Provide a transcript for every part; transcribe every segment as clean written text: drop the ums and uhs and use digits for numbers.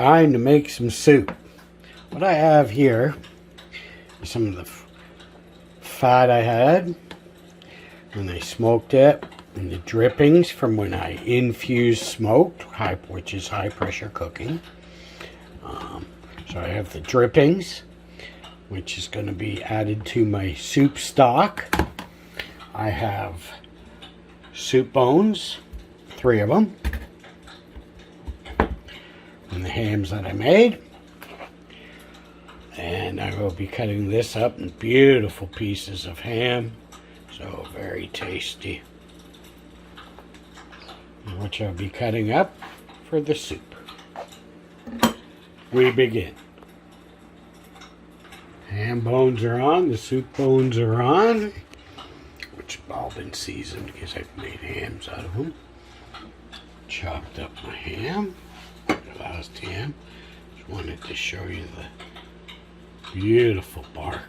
time to make some soup. What I have here is some of the fat I had when I smoked it, and the drippings from when I infused smoked, which is high pressure cooking. So I have the drippings, which is going to be added to my soup stock. I have soup bones, 3 of them, and the hams that I made. And I will be cutting this up in beautiful pieces of ham, so very tasty, which I'll be cutting up for the soup. We begin. Ham bones are on, the soup bones are on, which have all been seasoned because I've made hams out of them. Chopped up my ham, the last ham. Just wanted to show you the beautiful bark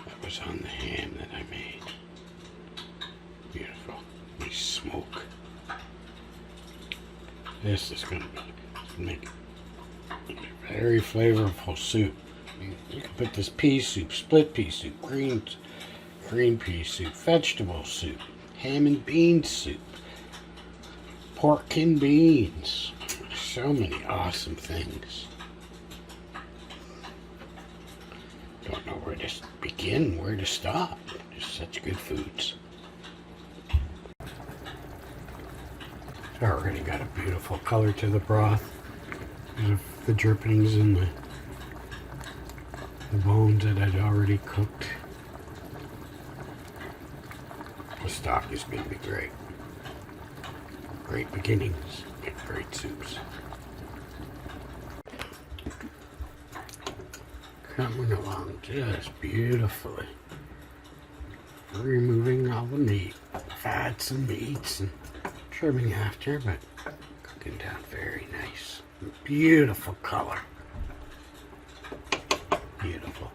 that was on the ham that I made. Beautiful. Nice smoke. This is going to make a very flavorful soup. You can put this pea soup, split pea soup, green pea soup, vegetable soup, ham and bean soup, pork and beans. So many awesome things. Don't know where to begin, where to stop. Just such good foods. It's already got a beautiful color to the broth. There's the drippings and the bones that I'd already cooked. The stock is going to be great. Great beginnings, make great soups. Coming along just beautifully. Removing all the meat, fats and meats, and trimming after, but cooking down very nice. Beautiful color. Beautiful.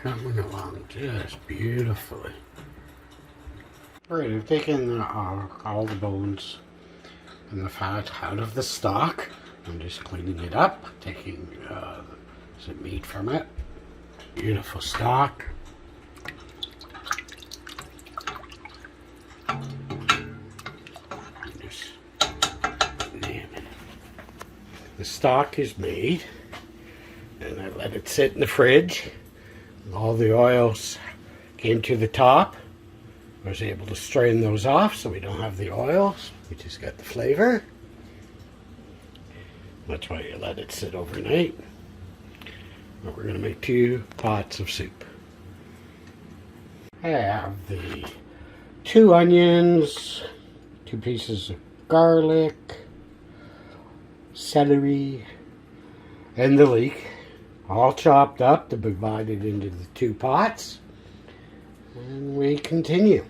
Coming along just beautifully. Alright, I've taken all the bones and the fat out of the stock. I'm just cleaning it up, taking some meat from it. Beautiful stock. The stock is made, and I let it sit in the fridge. All the oils came to the top. I was able to strain those off so we don't have the oils. We just got the flavor. That's why you let it sit overnight. But we're going to make 2 pots of soup. I have the 2 onions, 2 pieces of garlic, celery, and the leek, all chopped up to be divided into the 2 pots. And we continue.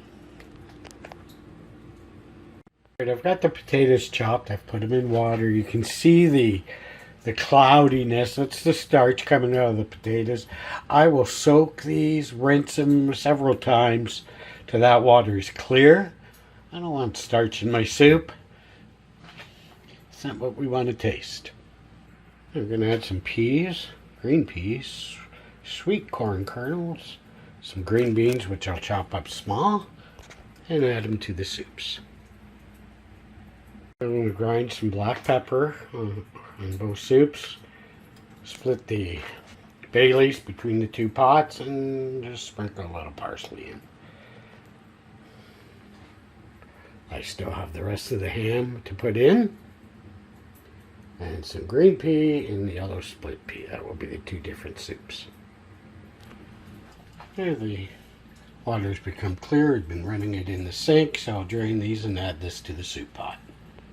I've got the potatoes chopped. I've put them in water. You can see the cloudiness. That's the starch coming out of the potatoes. I will soak these, rinse them several times till that water is clear. I don't want starch in my soup. It's not what we want to taste. I'm going to add some peas, green peas, sweet corn kernels, some green beans, which I'll chop up small, and add them to the soups. I'm going to grind some black pepper on both soups, split the bay leaves between the 2 pots, and just sprinkle a little parsley in. I still have the rest of the ham to put in, and some green pea and the yellow split pea. That will be the 2 different soups. There, the water's become clear. I've been running it in the sink, so I'll drain these and add this to the soup pot.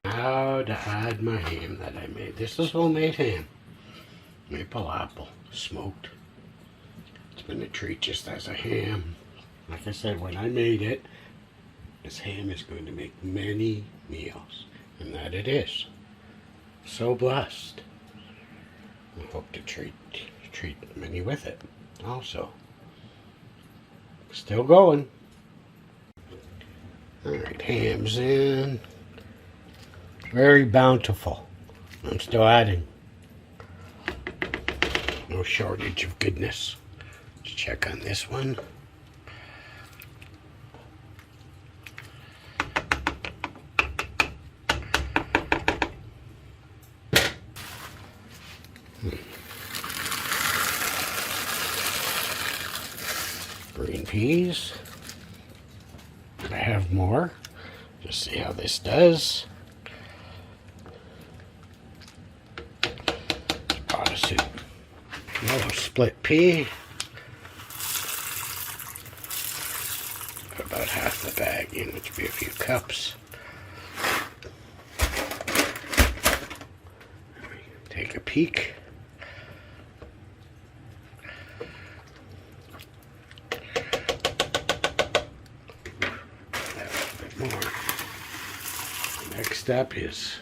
Now to add my ham that I made. This is homemade ham. Maple apple, smoked. It's been a treat just as a ham. Like I said, when I made it, this ham is going to make many meals, and that it is. So blessed. I hope to treat many with it also. Still going. Alright, ham's in. Very bountiful. I'm still adding. No shortage of goodness. Let's check on this one. Green peas. I have more. Just see how this does. Pot of soup. Yellow split pea. Put about half the bag in, which would be a few cups. Take a peek. More. Next step is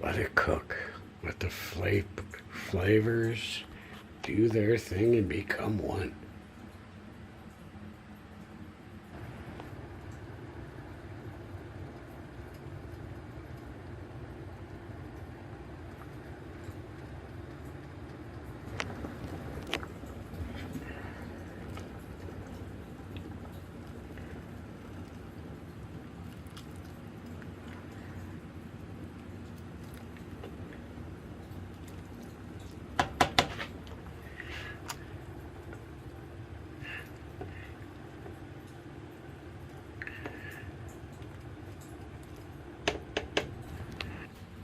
let it cook. Let the flavors do their thing and become one.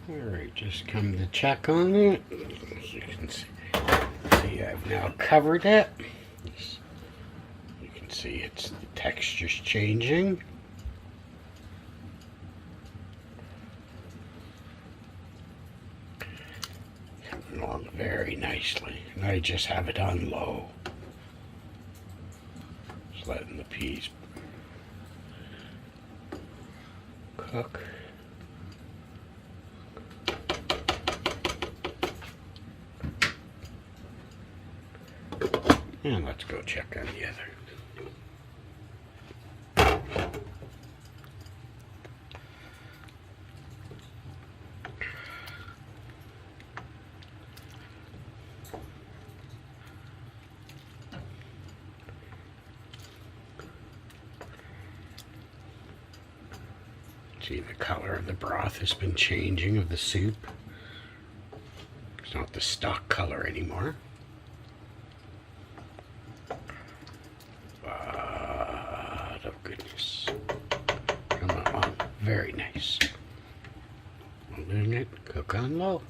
Alright, just come to check on it. As you can see, I've now covered it. You can see the texture's changing. Coming along very nicely. And I just have it on low. Just letting the peas cook. And let's go check on the other. See, the color of the broth has been changing of the soup. It's not the stock color anymore. Goodness. Come on, very nice. Holding it, cook on low.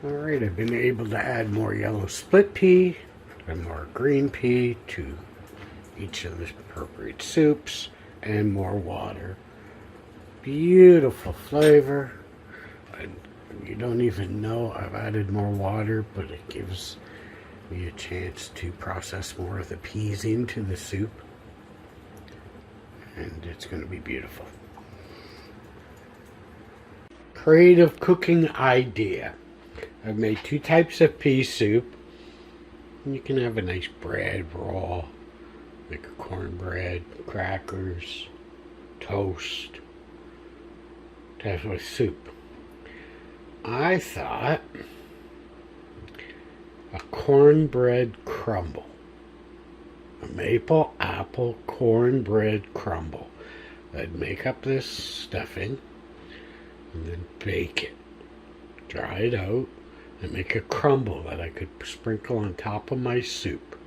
Alright, I've been able to add more yellow split pea and more green pea to each of the appropriate soups and more water. Beautiful flavor. You don't even know I've added more water, but it gives me a chance to process more of the peas into the soup, and it's going to be beautiful. Creative cooking idea. I've made 2 types of pea soup. You can have a nice bread raw, like a cornbread, crackers, toast, to have with soup. I thought a cornbread crumble, a maple apple cornbread crumble. I'd make up this stuffing and then bake it, dry it out, and make a crumble that I could sprinkle on top of my soup.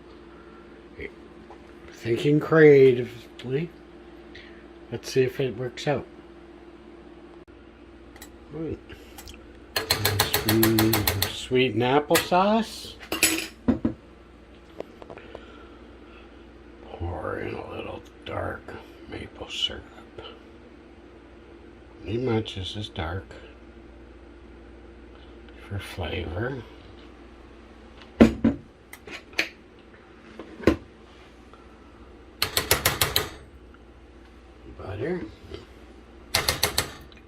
Thinking creatively, let's see if it works out. Right. Sweeten applesauce. Pour in a little dark maple syrup. Not much, this is dark for flavor. Butter.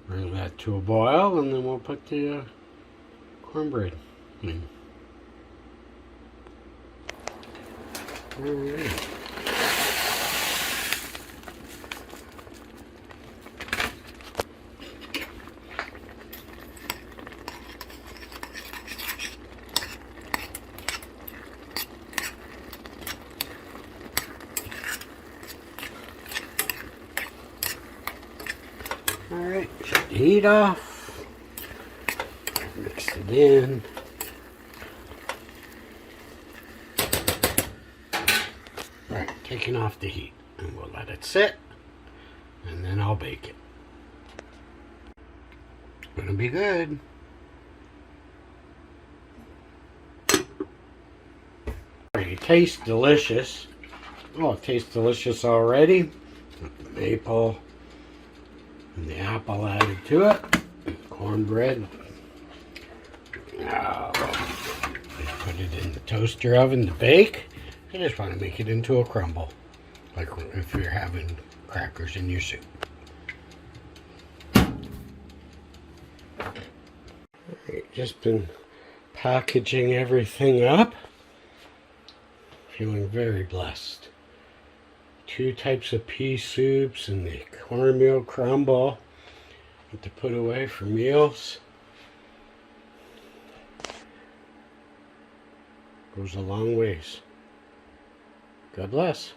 Bring that to a boil, and then we'll put the cornbread in. Alright. Alright, shut the heat off. Mix it in. Alright, taking off the heat. And we'll let it sit. And then I'll bake it. It's gonna be good. It tastes delicious. Oh, it tastes delicious already. With the maple and the apple added to it. Cornbread. Now, put it in the toaster oven to bake. I just want to make it into a crumble, like if you're having crackers in your soup. Just been packaging everything up. Feeling very blessed. 2 types of pea soups and the cornmeal crumble to put away for meals. Goes a long ways. God bless.